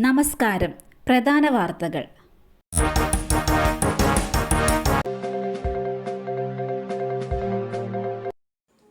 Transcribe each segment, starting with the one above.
നമസ്കാരം. പ്രധാന വാർത്തകൾ.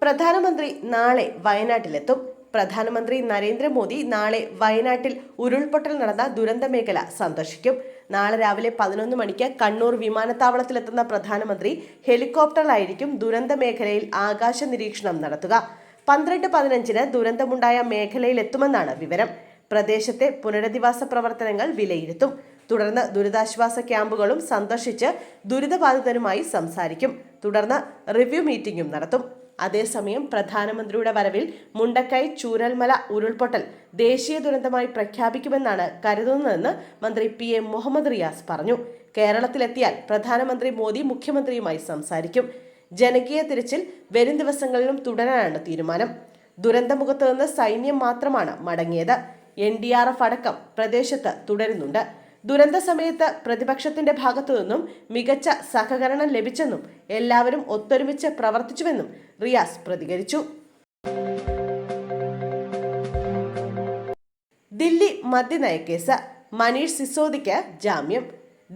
പ്രധാനമന്ത്രി നാളെ വയനാട്ടിലെത്തും. പ്രധാനമന്ത്രി നരേന്ദ്രമോദി നാളെ വയനാട്ടിൽ ഉരുൾപൊട്ടൽ നടന്ന ദുരന്ത മേഖല സന്ദർശിക്കും. നാളെ രാവിലെ 11 മണിക്ക് കണ്ണൂർ വിമാനത്താവളത്തിലെത്തുന്ന പ്രധാനമന്ത്രി ഹെലികോപ്റ്ററിലായിരിക്കും ദുരന്ത മേഖലയിൽ ആകാശ നിരീക്ഷണം നടത്തുക. 12:15-ന് ദുരന്തമുണ്ടായ മേഖലയിലെത്തുമെന്നാണ് വിവരം. പ്രദേശത്തെ പുനരധിവാസ പ്രവർത്തനങ്ങൾ വിലയിരുത്തും. തുടർന്ന് ദുരിതാശ്വാസ ക്യാമ്പുകളും സന്ദർശിച്ച് ദുരിതബാധിതരുമായി സംസാരിക്കും. തുടർന്ന് റിവ്യൂ മീറ്റിംഗും നടത്തും. അതേസമയം പ്രധാനമന്ത്രിയുടെ വരവിൽ മുണ്ടക്കൈ ചൂരൽമല ഉരുൾപൊട്ടൽ ദേശീയ ദുരന്തമായി പ്രഖ്യാപിക്കുമെന്നാണ് കരുതുന്നതെന്ന് മന്ത്രി PM മുഹമ്മദ് റിയാസ് പറഞ്ഞു. കേരളത്തിലെത്തിയാൽ പ്രധാനമന്ത്രി മോദി മുഖ്യമന്ത്രിയുമായി സംസാരിക്കും. ജനകീയ തിരച്ചിൽ വരും ദിവസങ്ങളിലും തുടരാനാണ് തീരുമാനം. ദുരന്തമുഖത്ത് നിന്ന് സൈന്യം മാത്രമാണ് മടങ്ങിയത്. NDRF അടക്കം പ്രദേശത്ത് തുടരുന്നുണ്ട്. ദുരന്ത സമയത്ത് പ്രതിപക്ഷത്തിന്റെ ഭാഗത്തു നിന്നും മികച്ച സഹകരണം ലഭിച്ചെന്നും എല്ലാവരും ഒത്തൊരുമിച്ച് പ്രവർത്തിച്ചുവെന്നും റിയാസ് പ്രതികരിച്ചു. ദില്ലി മദ്യനയ കേസ്. മനീഷ് സിസോദിക്ക് ജാമ്യം.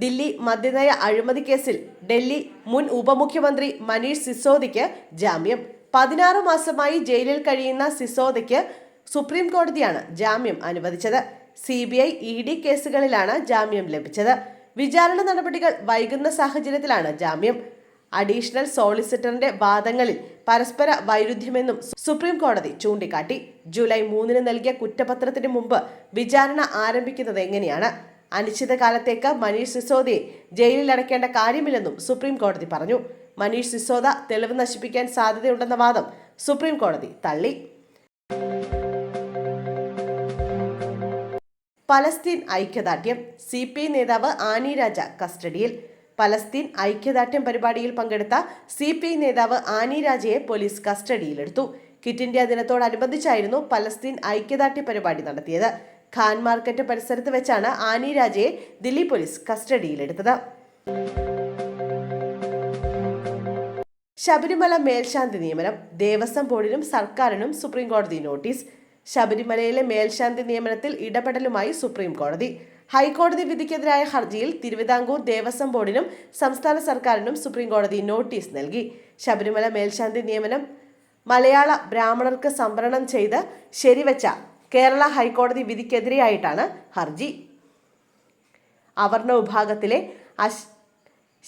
ദില്ലി മദ്യനയ അഴിമതി കേസിൽ ഡൽഹി മുൻ ഉപമുഖ്യമന്ത്രി മനീഷ് സിസോദിക്ക് ജാമ്യം. 16 മാസമായി ജയിലിൽ കഴിയുന്ന സിസോദിക്ക് സുപ്രീം കോടതിയാണ് ജാമ്യം അനുവദിച്ചത്. CBI ED കേസുകളിലാണ് ജാമ്യം ലഭിച്ചത്. വിചാരണ നടപടികൾ വൈകുന്ന സാഹചര്യത്തിലാണ് ജാമ്യം. അഡീഷണൽ സോളിസിറ്ററിന്റെ വാദങ്ങളിൽ പരസ്പര വൈരുദ്ധ്യമെന്നും സുപ്രീം കോടതി ചൂണ്ടിക്കാട്ടി. ജൂലൈ 3-ന് നൽകിയ കുറ്റപത്രത്തിന് മുമ്പ് വിചാരണ ആരംഭിക്കുന്നത് എങ്ങനെയാണ്? അനിശ്ചിതകാലത്തേക്ക് മനീഷ് സിസോദിയെ ജയിലിൽ അടയ്ക്കേണ്ട കാര്യമില്ലെന്നും സുപ്രീം കോടതി പറഞ്ഞു. മനീഷ് സിസോദ തെളിവ് നശിപ്പിക്കാൻ സാധ്യതയുണ്ടെന്ന വാദം സുപ്രീം കോടതി തള്ളി. പലസ്തീൻ ഐക്യദാർഢ്യം. CPI നേതാവ് ആനി രാജ കസ്റ്റഡിയിൽ. പലസ്തീൻ ഐക്യദാർഢ്യം പരിപാടിയിൽ പങ്കെടുത്ത CPI നേതാവ് ആനി രാജയെ പോലീസ് കസ്റ്റഡിയിലെടുത്തു. ക്വിറ്റ് ഇന്ത്യ ദിനത്തോടനുബന്ധിച്ചായിരുന്നു പലസ്തീൻ ഐക്യദാർഢ്യ പരിപാടി നടത്തിയത്. ഖാൻ മാർക്കറ്റ് പരിസരത്ത് വെച്ചാണ് ആനി രാജയെ ദില്ലി പോലീസ് കസ്റ്റഡിയിലെടുത്തത്. ശബരിമല മേൽശാന്തി നിയമനം. ദേവസ്വം ബോർഡിനും സർക്കാരിനും സുപ്രീം കോടതി നോട്ടീസ്. ശബരിമലയിലെ മേൽശാന്തി നിയമനത്തിൽ ഇടപെടലുമായി സുപ്രീം കോടതി. ഹൈക്കോടതി വിധിക്കെതിരായ ഹർജിയിൽ തിരുവിതാംകൂർ ദേവസ്വം ബോർഡിനും സംസ്ഥാന സർക്കാരിനും സുപ്രീം കോടതി നോട്ടീസ് നൽകി. ശബരിമല മേൽശാന്തി നിയമനം മലയാള ബ്രാഹ്മണർക്ക് സംവരണം ചെയ്ത് ശരിവെച്ച കേരള ഹൈക്കോടതി വിധിക്കെതിരെയായിട്ടാണ് ഹർജി. അവർണ വിഭാഗത്തിലെ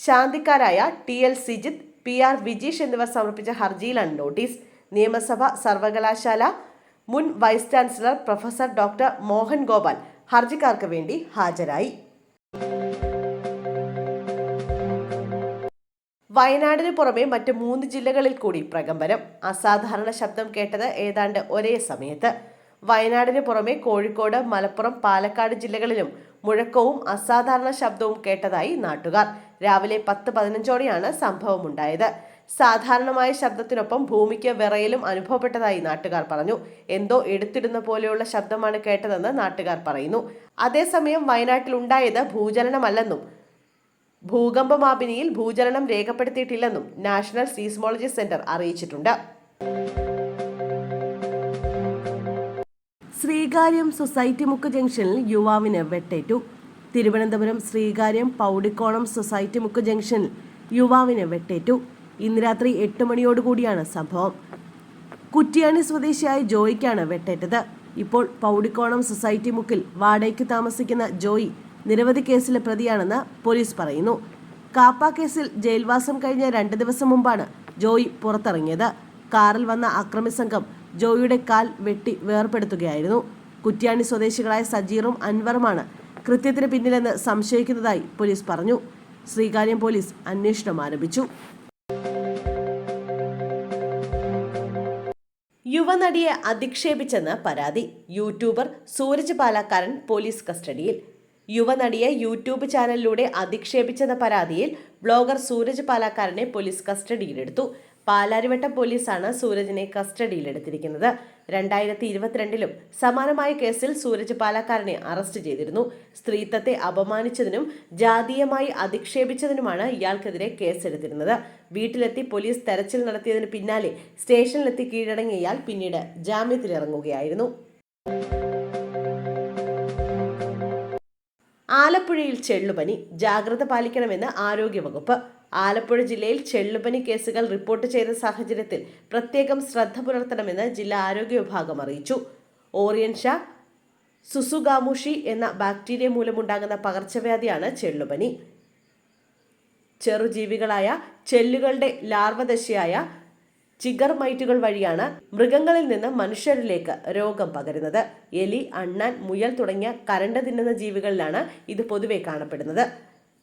ശാന്തിക്കാരായ TL സിജിത്ത്, PR വിജീഷ് എന്നിവർ സമർപ്പിച്ച ഹർജിയിലാണ് നോട്ടീസ്. നിയമസഭ സർവകലാശാല മുൻ vice chancellor professor doctor Mohan Gopal ഹർജിക്കാർക്ക് വേണ്ടി ഹാജരായി. വയനാടിന് പുറമെ മറ്റ് 3 ജില്ലകളിൽ കൂടി പ്രകമ്പനം. അസാധാരണ ശബ്ദം കേട്ടത് ഏതാണ്ട് ഒരേ സമയത്ത്. വയനാടിന് പുറമെ കോഴിക്കോട്, മലപ്പുറം, പാലക്കാട് ജില്ലകളിലും മുഴക്കവും അസാധാരണ ശബ്ദവും കേട്ടതായി നാട്ടുകാർ. രാവിലെ 10:15ഓടെയാണ് സംഭവമുണ്ടായത്. സാധാരണമായ ശബ്ദത്തിനൊപ്പം ഭൂമിക്ക് വിറയലും അനുഭവപ്പെട്ടതായി നാട്ടുകാർ പറഞ്ഞു. എന്തോ എടുത്തിടുന്ന പോലെയുള്ള ശബ്ദമാണ് കേട്ടതെന്ന് നാട്ടുകാർ പറയുന്നു. അതേസമയം വയനാട്ടിൽ ഉണ്ടായത് ഭൂചലനമല്ലെന്നും ഭൂകമ്പമാപിനിയിൽ ഭൂചലനം രേഖപ്പെടുത്തിയിട്ടില്ലെന്നും നാഷണൽ സീസ്മോളജി സെന്റർ അറിയിച്ചിട്ടുണ്ട്. ശ്രീകാര്യം സൊസൈറ്റി മുക്ക് ജംഗ്ഷനിൽ യുവാവിന് വെട്ടേറ്റു. തിരുവനന്തപുരം ശ്രീകാര്യം പൗടിക്കോണം സൊസൈറ്റി മുക്ക് ജംഗ്ഷനിൽ യുവാവിന് വെട്ടേറ്റു. ഇന്ന് രാത്രി 8 മണിയോടുകൂടിയാണ് സംഭവം. കുറ്റിയാണി സ്വദേശിയായ ജോയിക്കാണ് വെട്ടേറ്റത്. ഇപ്പോൾ പൗടിക്കോണം സൊസൈറ്റി മുക്കിൽ വാടകയ്ക്ക് താമസിക്കുന്ന ജോയി നിരവധി കേസിലെ പ്രതിയാണെന്ന് പോലീസ് പറയുന്നു. കാപ്പ കേസിൽ ജയിൽവാസം കഴിഞ്ഞ 2 ദിവസം മുമ്പാണ് ജോയി പുറത്തിറങ്ങിയത്. കാറിൽ വന്ന അക്രമി സംഘം ജോയിയുടെ കാൽ വെട്ടി വേർപെടുത്തുകയായിരുന്നു. കുറ്റിയാണി സ്വദേശികളായ സജീറും അൻവറുമാണ് കൃത്യത്തിന് പിന്നിലെന്ന് സംശയിക്കുന്നതായി പോലീസ് പറഞ്ഞു. ശ്രീകാര്യം പോലീസ് അന്വേഷണം ആരംഭിച്ചു. യുവനടിയെ അധിക്ഷേപിച്ചെന്ന് പരാതി. യൂട്യൂബർ സൂരജ് പാലക്കാരൻ പോലീസ് കസ്റ്റഡിയിൽ. യുവനടിയെ യൂട്യൂബ് ചാനലിലൂടെ അധിക്ഷേപിച്ചെന്ന പരാതിയിൽ ബ്ലോഗർ സൂരജ് പാലക്കാരനെ പോലീസ് കസ്റ്റഡിയിലെടുത്തു. പാലാരിവട്ടം പോലീസാണ് സൂരജിനെ കസ്റ്റഡിയിലെടുത്തിരിക്കുന്നത്. 2022-ലും സമാനമായ കേസിൽ സൂരജ് പാലക്കാരനെ അറസ്റ്റ് ചെയ്തിരുന്നു. സ്ത്രീത്വത്തെ അപമാനിച്ചതിനും ജാതീയമായി അധിക്ഷേപിച്ചതിനുമാണ് ഇയാൾക്കെതിരെ കേസെടുത്തിരുന്നത്. വീട്ടിലെത്തി പോലീസ് തെരച്ചിൽ നടത്തിയതിന് പിന്നാലെ സ്റ്റേഷനിലെത്തി കീഴടങ്ങിയ ഇയാൾ പിന്നീട് ജാമ്യത്തിലിറങ്ങുകയായിരുന്നു. ആലപ്പുഴയിൽ ചെള്ളുപനി, ജാഗ്രത പാലിക്കണമെന്ന് ആരോഗ്യവകുപ്പ്. ആലപ്പുഴ ജില്ലയിൽ ചെള്ളുപനി കേസുകൾ റിപ്പോർട്ട് ചെയ്ത സാഹചര്യത്തിൽ പ്രത്യേകം ശ്രദ്ധ പുലർത്തണമെന്ന് ജില്ലാ ആരോഗ്യ വിഭാഗം അറിയിച്ചു. ഓറിയൻഷ സുസുഗാമുഷി എന്ന ബാക്ടീരിയ മൂലമുണ്ടാകുന്ന പകർച്ചവ്യാധിയാണ് ചെള്ളുപനി. ചെറുജീവികളായ ചെല്ലുകളുടെ ലാർവദശയായ ചിഗർമൈറ്റുകൾ വഴിയാണ് മൃഗങ്ങളിൽ നിന്ന് മനുഷ്യരിലേക്ക് രോഗം പകരുന്നത്. എലി, അണ്ണാൻ, മുയൽ തുടങ്ങിയ കരണ്ട് തിന്നുന്ന ജീവികളിലാണ് ഇത് പൊതുവെ കാണപ്പെടുന്നത്.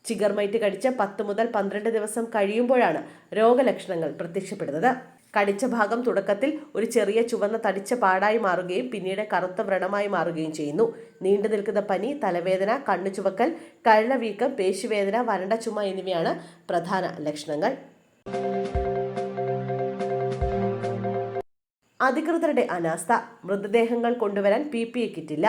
ചിഗർമൈറ്റ് കടിച്ച് 10 മുതൽ 12 ദിവസം കഴിയുമ്പോഴാണ് രോഗലക്ഷണങ്ങൾ പ്രത്യക്ഷപ്പെടുന്നത്. കടിച്ച ഭാഗം തുടക്കത്തിൽ ഒരു ചെറിയ ചുവന്ന തടിച്ച പാടായി മാറുകയും പിന്നീട് കറുത്ത വ്രണമായി മാറുകയും ചെയ്യുന്നു. നീണ്ടു നിൽക്കുന്ന പനി, തലവേദന, കണ്ണു ചുവക്കൽ, കഴലവീക്കം, പേശിവേദന, വരണ്ട ചുമ എന്നിവയാണ് പ്രധാന ലക്ഷണങ്ങൾ. അധികൃതരുടെ അനാസ്ഥ, മൃതദേഹങ്ങൾ കൊണ്ടുവരാൻ PPE കിറ്റില്ല.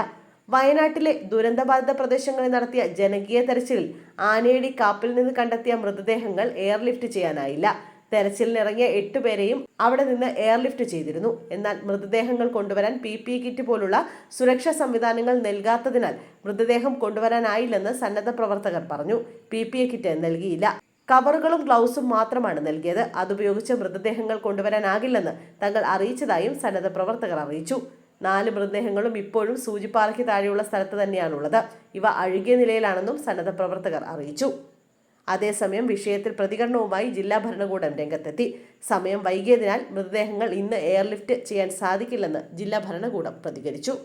വയനാട്ടിലെ ദുരന്തബാധിത പ്രദേശങ്ങളിൽ നടത്തിയ ജനകീയ തെരച്ചിലിൽ ആനേടി കാപ്പിൽ നിന്ന് കണ്ടെത്തിയ മൃതദേഹങ്ങൾ എയർലിഫ്റ്റ് ചെയ്യാനായില്ല. തെരച്ചിലിനിറങ്ങിയ 8 പേരെയും അവിടെ നിന്ന് എയർലിഫ്റ്റ് ചെയ്തിരുന്നു. എന്നാൽ മൃതദേഹങ്ങൾ കൊണ്ടുവരാൻ PPE കിറ്റ് പോലുള്ള സുരക്ഷാ സംവിധാനങ്ങൾ നൽകാത്തതിനാൽ മൃതദേഹം കൊണ്ടുവരാനായില്ലെന്ന് സന്നദ്ധ പ്രവർത്തകർ പറഞ്ഞു. PPE കിറ്റ് നൽകിയില്ല. കവറുകളും ഗ്ലൗസും മാത്രമാണ് നൽകിയത്. അതുപയോഗിച്ച് മൃതദേഹങ്ങൾ കൊണ്ടുവരാനാകില്ലെന്ന് തങ്ങൾ അറിയിച്ചതായും സന്നദ്ധ പ്രവർത്തകർ അറിയിച്ചു. 4 മൃതദേഹങ്ങളും ഇപ്പോഴും സൂചിപ്പാറയ്ക്ക് താഴെയുള്ള സ്ഥലത്ത് തന്നെയാണുള്ളത്. ഇവ അഴുകിയ നിലയിലാണെന്നും സന്നദ്ധ പ്രവർത്തകർ അറിയിച്ചു. അതേസമയം വിഷയത്തിൽ പ്രതികരണവുമായി ജില്ലാ ഭരണകൂടം രംഗത്തെത്തി. സമയം വൈകിയതിനാൽ മൃതദേഹങ്ങൾ ഇന്ന് എയർലിഫ്റ്റ് ചെയ്യാൻ സാധിക്കില്ലെന്ന് ജില്ലാ ഭരണകൂടം പ്രതികരിച്ചു.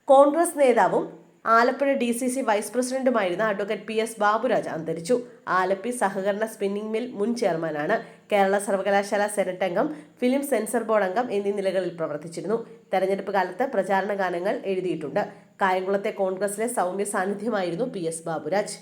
കോൺഗ്രസ് നേതാവും ആലപ്പുഴ DCC വൈസ് പ്രസിഡന്റുമായിരുന്ന അഡ്വക്കേറ്റ് PS ബാബുരാജ് അന്തരിച്ചു. ആലപ്പി സഹകരണ സ്പിന്നിംഗ് മിൽ മുൻ ചെയർമാനാണ്. കേരള സർവകലാശാല സെനറ്റ് അംഗം, ഫിലിം സെൻസർ ബോർഡ് അംഗം എന്നീ നിലകളിൽ പ്രവർത്തിച്ചിരുന്നു. തെരഞ്ഞെടുപ്പ് കാലത്ത് പ്രചാരണ ഗാനങ്ങൾ എഴുതിയിട്ടുണ്ട്. കായംകുളത്തെ കോൺഗ്രസിലെ സൗമ്യ സാന്നിധ്യമായിരുന്നു PS ബാബുരാജ്.